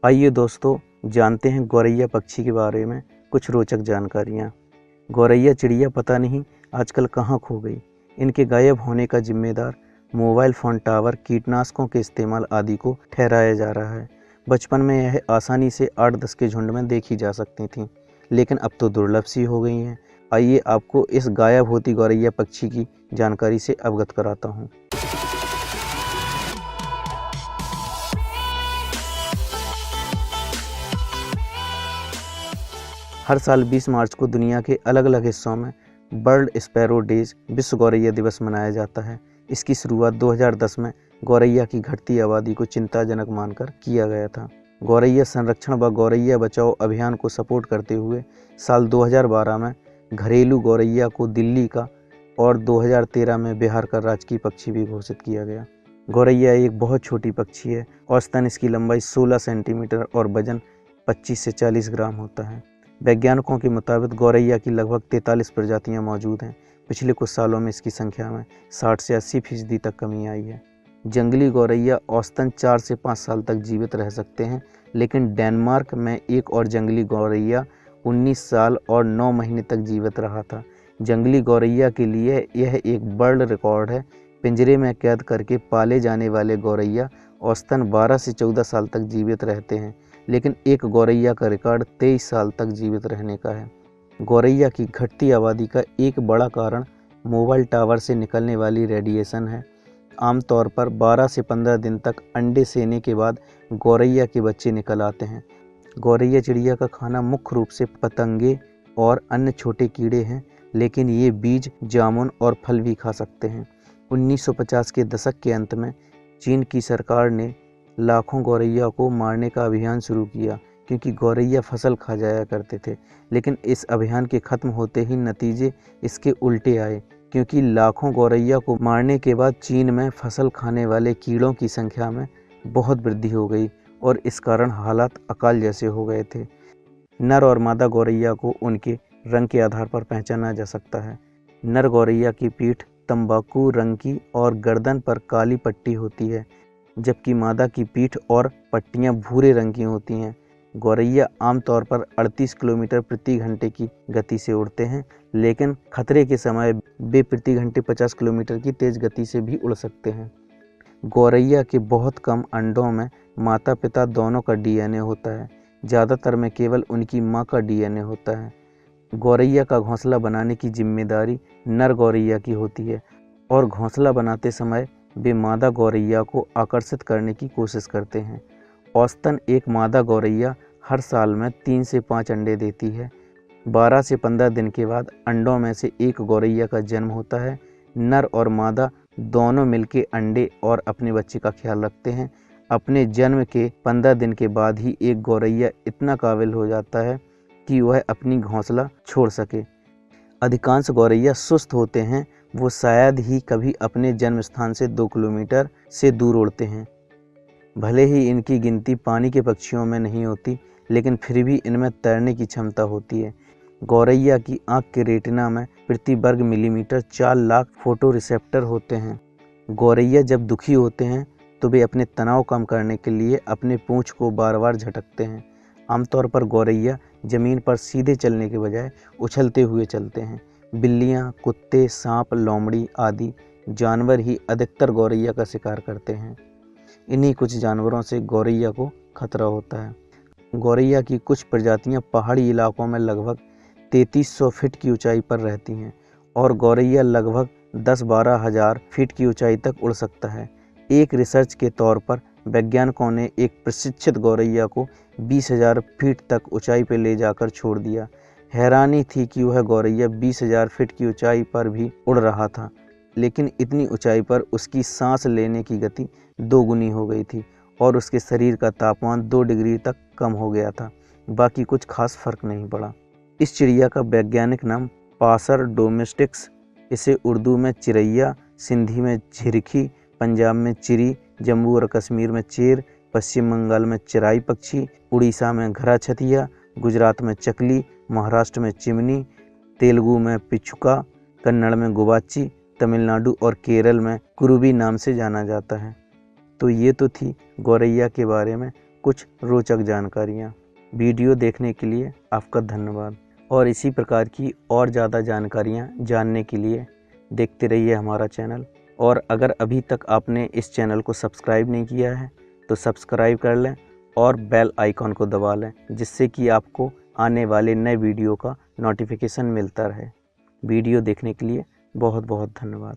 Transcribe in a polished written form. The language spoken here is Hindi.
आइए दोस्तों, जानते हैं गौरैया पक्षी के बारे में कुछ रोचक जानकारियाँ। गौरैया चिड़िया पता नहीं आजकल कहाँ खो गई। इनके गायब होने का जिम्मेदार मोबाइल फ़ोन टावर, कीटनाशकों के इस्तेमाल आदि को ठहराया जा रहा है। बचपन में यह आसानी से 8-10 के झुंड में देखी जा सकती थीं, लेकिन अब तो दुर्लभ सी हो गई हैं। आइए आपको इस गायब होती गौरैया पक्षी की जानकारी से अवगत कराता हूँ। हर साल 20 मार्च को दुनिया के अलग अलग हिस्सों में वर्ल्ड स्पैरो डेज, विश्व गौरैया दिवस मनाया जाता है। इसकी शुरुआत 2010 में गौरैया की घटती आबादी को चिंताजनक मानकर किया गया था। गौरैया संरक्षण व गौरैया बचाओ अभियान को सपोर्ट करते हुए साल 2012 में घरेलू गौरैया को दिल्ली का और 2013 में बिहार का राजकीय पक्षी भी घोषित किया गया। गौरैया एक बहुत छोटी पक्षी है। औसतन इसकी लंबाई 16 सेंटीमीटर और वजन 25 से 40 ग्राम होता है। वैज्ञानिकों के मुताबिक गौरैया की लगभग 43 प्रजातियां मौजूद हैं। पिछले कुछ सालों में इसकी संख्या में 60 से 80% तक कमी आई है। जंगली गौरैया औसतन 4 से 5 साल तक जीवित रह सकते हैं, लेकिन डेनमार्क में एक और जंगली गौरैया 19 साल और 9 महीने तक जीवित रहा था। जंगली गौरैया के लिए यह एक वर्ल्ड रिकॉर्ड है। पिंजरे में कैद करके पाले जाने वाले गौरैया औसतन 12 से 14 साल तक जीवित रहते हैं, लेकिन एक गौरैया का रिकॉर्ड 23 साल तक जीवित रहने का है। गौरैया की घटती आबादी का एक बड़ा कारण मोबाइल टावर से निकलने वाली रेडिएशन है। आमतौर पर 12 से 15 दिन तक अंडे सेने के बाद गौरैया के बच्चे निकल आते हैं। गौरैया चिड़िया का खाना मुख्य रूप से पतंगे और अन्य छोटे कीड़े हैं, लेकिन ये बीज, जामुन और फल भी खा सकते हैं। 1950 के दशक के अंत में चीन की सरकार ने लाखों गौरैया को मारने का अभियान शुरू किया, क्योंकि गौरैया फसल खा जाया करते थे। लेकिन इस अभियान के खत्म होते ही नतीजे इसके उल्टे आए, क्योंकि लाखों गौरैया को मारने के बाद चीन में फसल खाने वाले कीड़ों की संख्या में बहुत वृद्धि हो गई और इस कारण हालात अकाल जैसे हो गए थे। नर और मादा गौरैया को उनके रंग के आधार पर पहचाना जा सकता है। नर गौरैया की पीठ तंबाकू रंग की और गर्दन पर काली पट्टी होती है, जबकि मादा की पीठ और पट्टियां भूरे रंग की होती हैं। गौरैया आमतौर पर 38 किलोमीटर प्रति घंटे की गति से उड़ते हैं, लेकिन खतरे के समय वे प्रति घंटे 50 किलोमीटर की तेज गति से भी उड़ सकते हैं। गौरैया के बहुत कम अंडों में माता पिता दोनों का डीएनए होता है। ज़्यादातर में केवल उनकी माँ का डीएनए होता है। गौरैया का घोंसला बनाने की जिम्मेदारी नर गौरैया की होती है और घोंसला बनाते समय वे मादा गौरैया को आकर्षित करने की कोशिश करते हैं। औसतन एक मादा गौरैया हर साल में 3 से 5 अंडे देती है। 12 से 15 दिन के बाद अंडों में से एक गौरैया का जन्म होता है। नर और मादा दोनों मिलकर अंडे और अपने बच्चे का ख्याल रखते हैं। अपने जन्म के 15 दिन के बाद ही एक गौरैया इतना काबिल हो जाता है कि वह अपनी घोंसला छोड़ सके। अधिकांश गौरैया सुस्त होते हैं। वो शायद ही कभी अपने जन्म स्थान से 2 किलोमीटर से दूर उड़ते हैं। भले ही इनकी गिनती पानी के पक्षियों में नहीं होती, लेकिन फिर भी इनमें तैरने की क्षमता होती है। गौरैया की आँख के रेटिना में प्रति वर्ग मिलीमीटर 4 लाख फोटो रिसेप्टर होते हैं। गौरैया जब दुखी होते हैं तो वे अपने तनाव कम करने के लिए अपने पूंछ को बार बार झटकते हैं। आमतौर पर गौरैया ज़मीन पर सीधे चलने के बजाय उछलते हुए चलते हैं। बिल्लियाँ, कुत्ते, सांप, लोमड़ी आदि जानवर ही अधिकतर गौरैया का शिकार करते हैं। इन्हीं कुछ जानवरों से गौरैया को खतरा होता है। गौरैया की कुछ प्रजातियां पहाड़ी इलाकों में लगभग 3300 फीट की ऊंचाई पर रहती हैं और गौरैया लगभग 10-12 हज़ार फीट की ऊंचाई तक उड़ सकता है। एक रिसर्च के तौर पर वैज्ञानिकों ने एक प्रशिक्षित गौरैया को 20,000 फीट तक ऊंचाई पर ले जाकर छोड़ दिया। हैरानी थी कि वह गौरैया 20,000 फीट की ऊंचाई पर भी उड़ रहा था, लेकिन इतनी ऊंचाई पर उसकी सांस लेने की गति 2 गुनी हो गई थी और उसके शरीर का तापमान 2 डिग्री तक कम हो गया था। बाकी कुछ खास फर्क नहीं पड़ा। इस चिड़िया का वैज्ञानिक नाम पासर डोमेस्टिक्स, इसे उर्दू में चिरैया, सिंधी में झिरखी, पंजाब में चिरी, जम्मू और कश्मीर में चेर, पश्चिम बंगाल में चिराई पक्षी, उड़ीसा में घरा छतिया, गुजरात में चकली, महाराष्ट्र में चिमनी, तेलुगु में पिचुका, कन्नड़ में गुबाची, तमिलनाडु और केरल में कुरुबी नाम से जाना जाता है। तो ये तो थी गौरैया के बारे में कुछ रोचक जानकारियाँ। वीडियो देखने के लिए आपका धन्यवाद और इसी प्रकार की और ज़्यादा जानकारियाँ जानने के लिए देखते रहिए हमारा चैनल। और अगर अभी तक आपने इस चैनल को सब्सक्राइब नहीं किया है तो सब्सक्राइब कर लें और बेल आइकॉन को दबा लें, जिससे कि आपको आने वाले नए वीडियो का नोटिफिकेशन मिलता रहे। वीडियो देखने के लिए बहुत बहुत धन्यवाद।